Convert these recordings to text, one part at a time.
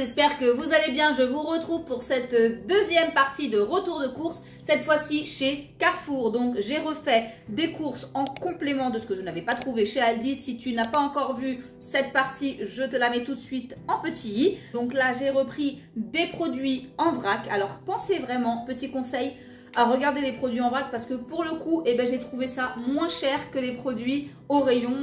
j'espère que vous allez bien. Je vous retrouve pour cette deuxième partie de retour de course, cette fois-ci chez Carrefour. Donc j'ai refait des courses en complément de ce que je n'avais pas trouvé chez Aldi. Si tu n'as pas encore vu cette partie, je te la mets tout de suite en petit i. Donc là j'ai repris des produits en vrac. Alors pensez vraiment, petit conseil, à regarder les produits en vrac parce que pour le coup, eh ben, j'ai trouvé ça moins cher que les produits au rayon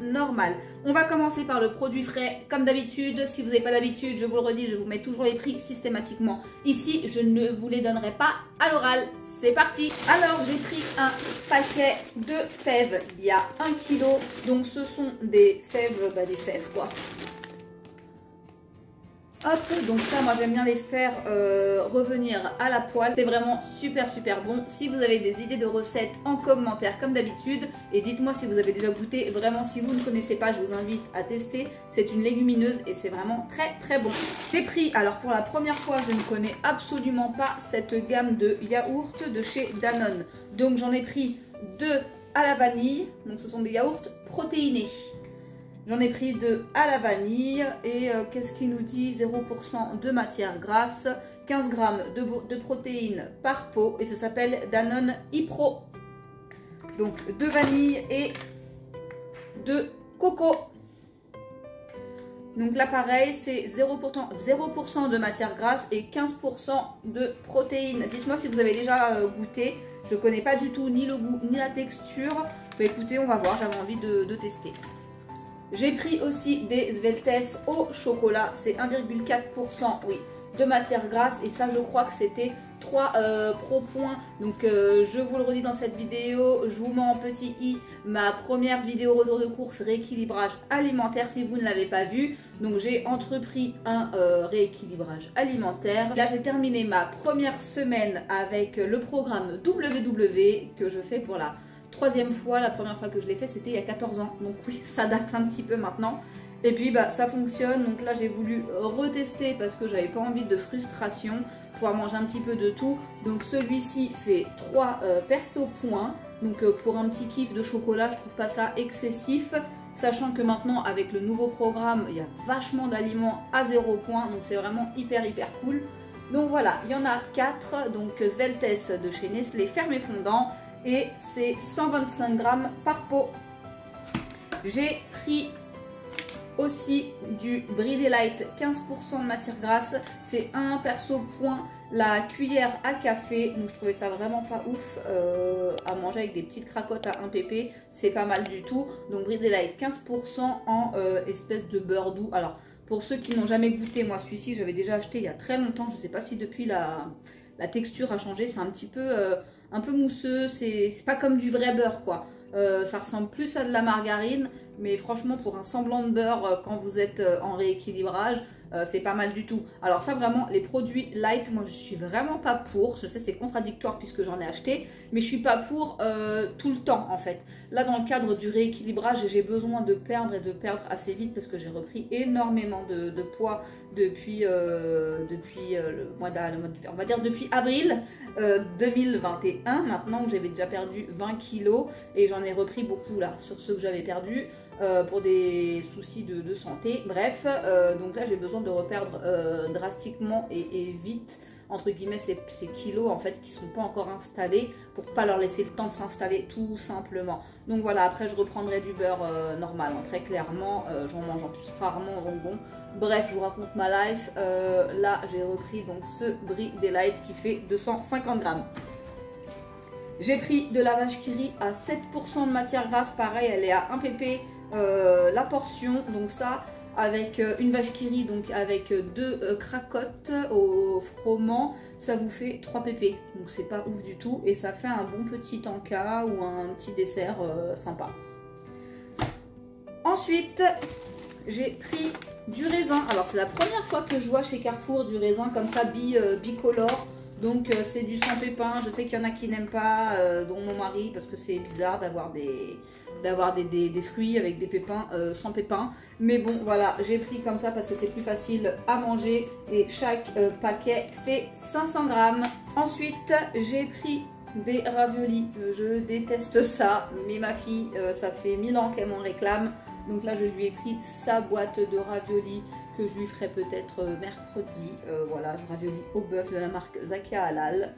normal. On va commencer par le produit frais comme d'habitude. Si vous n'avez pas d'habitude, je vous le redis, je vous mets toujours les prix systématiquement. Ici, je ne vous les donnerai pas à l'oral. C'est parti. Alors, j'ai pris un paquet de fèves. Il y a 1 kg. Donc, ce sont des fèves, quoi. Hop, donc ça moi j'aime bien les faire revenir à la poêle. C'est vraiment super bon. Si vous avez des idées de recettes en commentaire comme d'habitude, et dites-moi si vous avez déjà goûté. Vraiment si vous ne connaissez pas, je vous invite à tester. C'est une légumineuse et c'est vraiment très bon. J'ai pris, alors pour la première fois je ne connais absolument pas cette gamme de yaourts de chez Danone. Donc j'en ai pris 2 à la vanille, donc ce sont des yaourts protéinés. J'en ai pris 2 à la vanille et qu'est-ce qu'il nous dit? 0% de matière grasse, 15 g de protéines par pot et ça s'appelle Danone ePro. Donc 2 vanilles et 2 coco. Donc là pareil, c'est 0% de matière grasse et 15% de protéines. Dites-moi si vous avez déjà goûté. Je ne connais pas du tout ni le goût ni la texture. Mais écoutez, on va voir, j'avais envie de tester. J'ai pris aussi des Sveltes au chocolat, c'est 1,4% oui, de matière grasse et ça je crois que c'était 3 pro points. Donc je vous le redis dans cette vidéo, je vous mets en petit i ma première vidéo retour de course rééquilibrage alimentaire si vous ne l'avez pas vu. Donc j'ai entrepris un rééquilibrage alimentaire. Là j'ai terminé ma première semaine avec le programme WW que je fais pour la 3e fois. La première fois que je l'ai fait c'était il y a 14 ans, donc oui ça date un petit peu maintenant et puis ça fonctionne. Donc là j'ai voulu retester parce que j'avais pas envie de frustration, pouvoir manger un petit peu de tout. Donc celui-ci fait 3 perso points, donc pour un petit kiff de chocolat je trouve pas ça excessif, sachant que maintenant avec le nouveau programme il y a vachement d'aliments à 0 points, donc c'est vraiment hyper cool. Donc voilà, il y en a 4, donc Sveltes de chez Nestlé fermé fondant et c'est 125 g par pot. J'ai pris aussi du Brie Delight, 15% de matière grasse, c'est un perso point la cuillère à café, donc je trouvais ça vraiment pas ouf à manger avec des petites cracottes à 1 pp, c'est pas mal du tout. Donc Brie Delight 15% en espèce de beurre doux. Alors pour ceux qui n'ont jamais goûté, moi celui-ci j'avais déjà acheté il y a très longtemps, je sais pas si depuis la texture a changé, c'est un petit peu mousseux, c'est pas comme du vrai beurre quoi. Ça ressemble plus à de la margarine, mais franchement pour un semblant de beurre quand vous êtes en rééquilibrage, c'est pas mal du tout. Alors ça vraiment, les produits light, moi je suis vraiment pas pour. Je sais c'est contradictoire puisque j'en ai acheté, mais je suis pas pour tout le temps en fait. Là dans le cadre du rééquilibrage, j'ai besoin de perdre et de perdre assez vite parce que j'ai repris énormément de poids depuis le mois on va dire depuis avril 2021 maintenant, où j'avais déjà perdu 20 kilos et j'en ai repris beaucoup là sur ceux que j'avais perdus pour des soucis de santé. Bref, donc là j'ai besoin de reperdre drastiquement et vite entre guillemets ces kilos en fait qui sont pas encore installés pour pas leur laisser le temps de s'installer tout simplement. Donc voilà, après je reprendrai du beurre normal hein, très clairement, j'en mange en plus rarement donc bon. Bref, je vous raconte ma life. Là j'ai repris donc ce Brie Delight qui fait 250 g. J'ai pris de la vache qui rit à 7% de matière grasse, pareil elle est à 1 pp la portion, donc ça avec une vache qui rit, donc avec 2 cracottes au froment, ça vous fait 3 pp, donc c'est pas ouf du tout et ça fait un bon petit encas ou un petit dessert sympa. Ensuite j'ai pris du raisin. Alors c'est la première fois que je vois chez Carrefour du raisin comme ça bicolore. Donc c'est du sans pépins. Je sais qu'il y en a qui n'aiment pas, dont mon mari, parce que c'est bizarre d'avoir des fruits avec des pépins sans pépins. Mais bon voilà, j'ai pris comme ça parce que c'est plus facile à manger et chaque paquet fait 500 g. Ensuite j'ai pris des raviolis. Je déteste ça, mais ma fille, ça fait 1000 ans qu'elle m'en réclame. Donc là je lui ai pris sa boîte de raviolis que je lui ferai peut-être mercredi. Voilà, ravioli au bœuf de la marque Zakia Halal.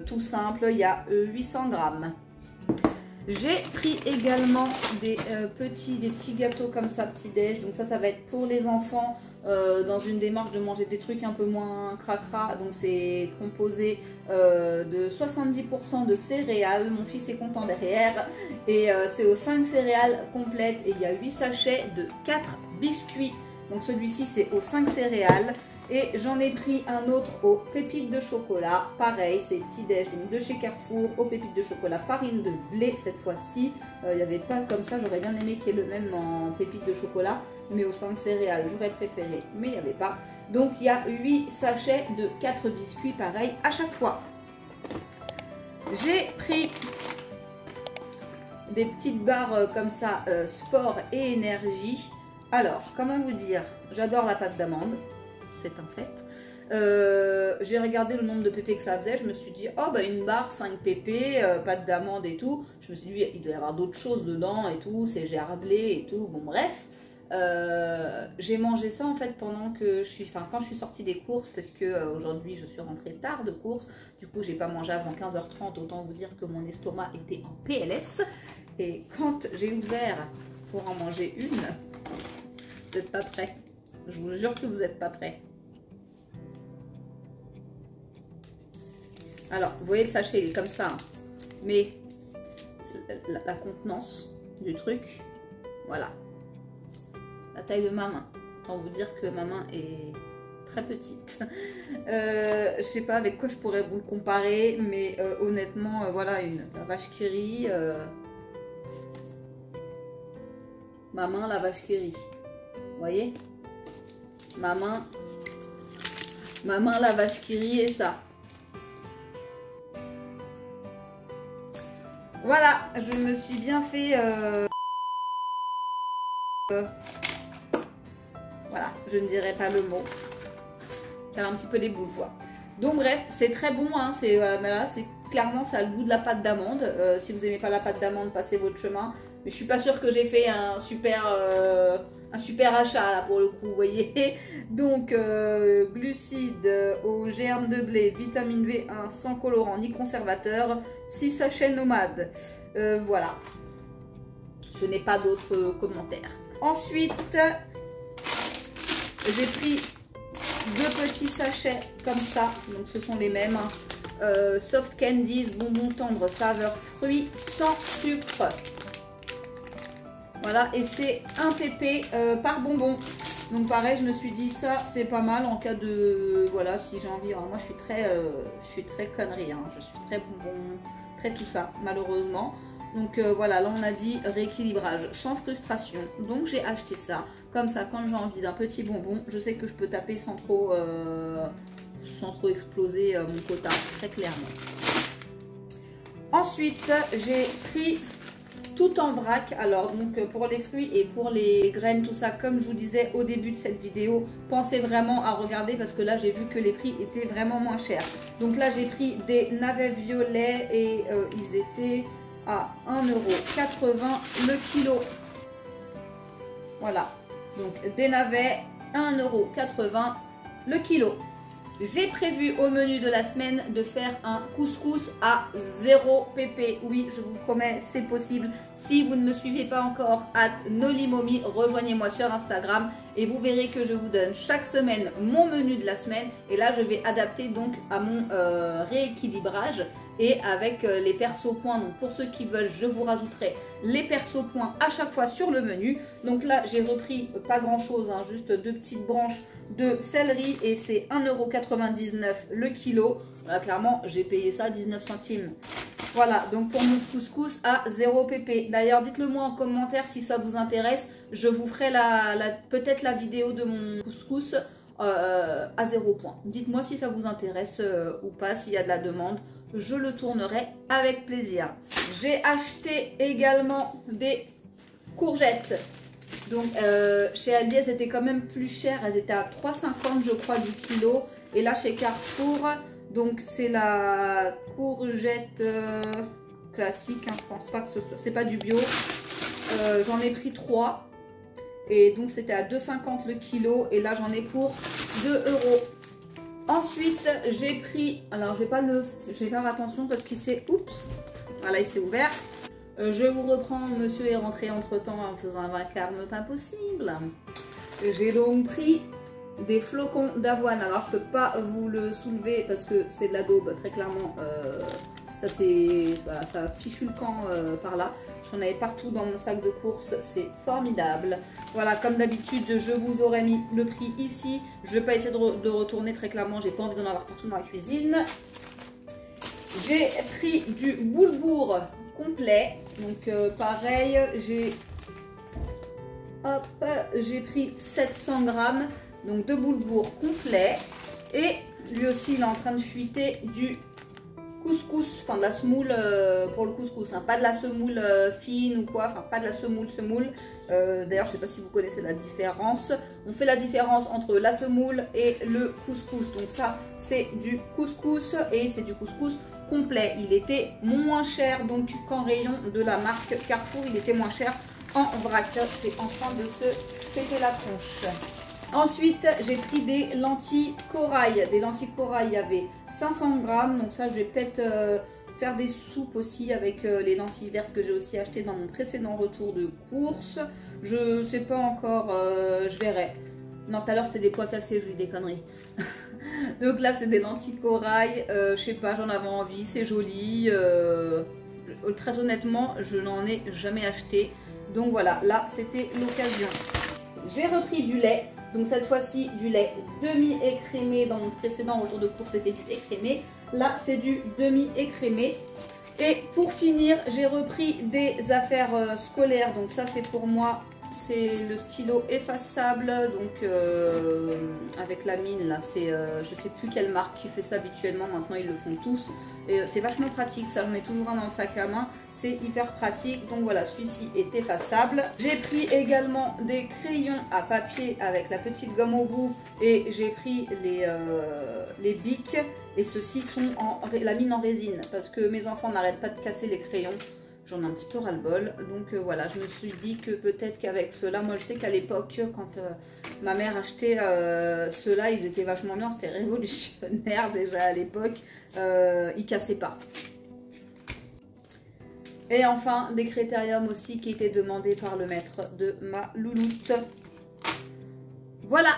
Tout simple, il y a 800 grammes. J'ai pris également des petits gâteaux comme ça, petit déj. Donc ça va être pour les enfants dans une démarche de manger des trucs un peu moins cracra. Donc c'est composé de 70% de céréales. Mon fils est content derrière. Et c'est aux 5 céréales complètes. Et il y a 8 sachets de 4 biscuits. Donc celui-ci c'est aux 5 céréales. Et j'en ai pris un autre aux pépites de chocolat. Pareil, c'est petit déj de chez Carrefour, aux pépites de chocolat, farine de blé cette fois-ci. Il n'y avait pas comme ça, j'aurais bien aimé qu'il y ait le même en pépites de chocolat. Mais aux 5 céréales, j'aurais préféré, mais il n'y avait pas. Donc il y a 8 sachets de 4 biscuits, pareil, à chaque fois. J'ai pris des petites barres comme ça, sport et énergie. Alors, comment vous dire, j'adore la pâte d'amande. C'est un fait. J'ai regardé le nombre de pp que ça faisait. Je me suis dit, oh bah une barre, 5 pp, pâte d'amande et tout. Je me suis dit, il doit y avoir d'autres choses dedans et tout. C'est gerblé et tout. Bon, bref. J'ai mangé ça en fait pendant que quand je suis sortie des courses. Parce que aujourd'hui, je suis rentrée tard de courses. Du coup, j'ai pas mangé avant 15h30. Autant vous dire que mon estomac était en PLS. Et quand j'ai ouvert pour en manger une, vous n'êtes pas prêts. Je vous jure que vous n'êtes pas prêts. Alors, vous voyez le sachet, il est comme ça. Hein. Mais la contenance du truc, voilà. La taille de ma main. Autant vous dire que ma main est très petite. Je sais pas avec quoi je pourrais vous le comparer. Mais honnêtement, voilà, la vache qui rit. Ma main, la vache qui rit. Vous voyez ? Ma main, la vache qui rit et ça. Voilà, je me suis bien fait... voilà, je ne dirai pas le mot. Faire un petit peu des boules, quoi. Donc bref, c'est très bon, hein, clairement, ça a le goût de la pâte d'amande. Si vous n'aimez pas la pâte d'amande, passez votre chemin. Mais je suis pas sûre que j'ai fait un super achat là pour le coup, vous voyez. Donc glucides aux germes de blé, vitamine B1 sans colorant ni conservateur, 6 sachets nomades. Voilà. Je n'ai pas d'autres commentaires. Ensuite, j'ai pris 2 petits sachets comme ça. Donc ce sont les mêmes. Hein. Soft Candies, bonbons tendres, saveur fruits sans sucre. Voilà, et c'est 1 pp par bonbon. Donc pareil, je me suis dit ça, c'est pas mal en cas de... Voilà, si j'ai envie... Alors moi, je suis très connerie, hein. Je suis très bonbon, très tout ça, malheureusement. Donc voilà, là on a dit rééquilibrage sans frustration. Donc j'ai acheté ça. Comme ça, quand j'ai envie d'un petit bonbon, je sais que je peux taper sans trop exploser mon quota, très clairement. Ensuite, j'ai pris... tout en vrac. Alors donc pour les fruits et pour les graines, tout ça, comme je vous disais au début de cette vidéo, pensez vraiment à regarder parce que là j'ai vu que les prix étaient vraiment moins chers. Donc là j'ai pris des navets violets et ils étaient à 1,80 € le kilo. Voilà, donc des navets 1,80 € le kilo. J'ai prévu au menu de la semaine de faire un couscous à 0 pp. Oui, je vous promets, c'est possible. Si vous ne me suivez pas encore, @nolimomi, rejoignez-moi sur Instagram et vous verrez que je vous donne chaque semaine mon menu de la semaine. Et là, je vais adapter donc à mon rééquilibrage et avec les perso points. Donc pour ceux qui veulent, je vous rajouterai les perso points à chaque fois sur le menu. Donc là, j'ai repris pas grand chose, hein, juste 2 petites branches de céleri et c'est 1,99 € le kilo. Voilà, clairement, j'ai payé ça 19 centimes. Voilà, donc pour mon couscous à 0 pp. D'ailleurs, dites-le moi en commentaire si ça vous intéresse. Je vous ferai peut-être la vidéo de mon couscous à 0 point. Dites-moi si ça vous intéresse ou pas, s'il y a de la demande. Je le tournerai avec plaisir. J'ai acheté également des courgettes. Donc chez Aldi, elles étaient quand même plus chères. Elles étaient à 3,50 je crois du kilo. Et là chez Carrefour, donc c'est la courgette classique. Hein, je pense pas que c'est pas du bio. J'en ai pris 3. Et donc c'était à 2,50 le kilo. Et là j'en ai pour 2 euros. Ensuite j'ai pris, alors je vais faire attention parce qu'il s'est, oups, voilà il s'est ouvert. Je vous reprends, monsieur est rentré entre temps en faisant un vacarme pas possible. J'ai donc pris des flocons d'avoine. Alors je peux pas vous le soulever parce que c'est de la daube, très clairement. Ça fichu le camp par là. J'en avais partout dans mon sac de course, c'est formidable. Voilà, comme d'habitude, je vous aurais mis le prix ici. Je vais pas essayer de retourner, très clairement, j'ai pas envie d'en avoir partout dans la cuisine. J'ai pris du boulgour complet. Donc pareil, j'ai pris 700 grammes donc de boulgour complet. Et lui aussi, il est en train de fuiter du couscous, enfin de la semoule pour le couscous, hein, pas de la semoule fine ou quoi, enfin pas de la semoule. D'ailleurs, je sais pas si vous connaissez la différence. On fait la différence entre la semoule et le couscous. Donc ça, c'est du couscous et c'est du couscous complet. Il était moins cher donc qu'en rayon de la marque Carrefour. Il était moins cher en vrac. C'est en train de se péter la tronche. Ensuite, j'ai pris des lentilles corail. Des lentilles corail, il y avait 500 grammes. Donc ça, je vais peut-être faire des soupes aussi avec les lentilles vertes que j'ai aussi achetées dans mon précédent retour de course. Je sais pas encore, je verrai. Non, tout à l'heure, c'était des pois cassés, je dis des conneries. Donc là, c'est des lentilles corail. Je sais pas, j'en avais envie, c'est joli. Très honnêtement, je n'en ai jamais acheté. Donc voilà, là, c'était l'occasion. J'ai repris du lait. Donc cette fois-ci du lait demi-écrémé. Dans mon précédent retour de course c'était du écrémé. Là c'est du demi-écrémé. Et pour finir j'ai repris des affaires scolaires. Donc ça c'est pour moi, c'est le stylo effaçable. Donc avec la mine là, c'est je sais plus quelle marque qui fait ça habituellement. Maintenant ils le font tous. Et c'est vachement pratique, ça j'en ai toujours un dans le sac à main, c'est hyper pratique. Donc voilà, celui-ci est effaçable. J'ai pris également des crayons à papier avec la petite gomme au bout. Et j'ai pris les bics. Et ceux-ci sont en lamine en résine. Parce que mes enfants n'arrêtent pas de casser les crayons. J'en ai un petit peu ras-le-bol. Donc voilà, je me suis dit que peut-être qu'avec ceux-là, moi je sais qu'à l'époque, quand ma mère achetait ceux-là, ils étaient vachement bien. C'était révolutionnaire déjà à l'époque. Ils cassaient pas. Et enfin, des critériums aussi qui étaient demandés par le maître de ma louloute. Voilà!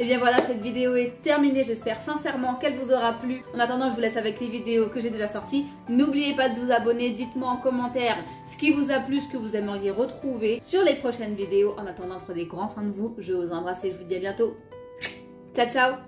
Et bien voilà, cette vidéo est terminée. J'espère sincèrement qu'elle vous aura plu. En attendant, je vous laisse avec les vidéos que j'ai déjà sorties. N'oubliez pas de vous abonner. Dites-moi en commentaire ce qui vous a plu, ce que vous aimeriez retrouver sur les prochaines vidéos. En attendant, prenez grand soin de vous. Je vous embrasse et je vous dis à bientôt. Ciao, ciao!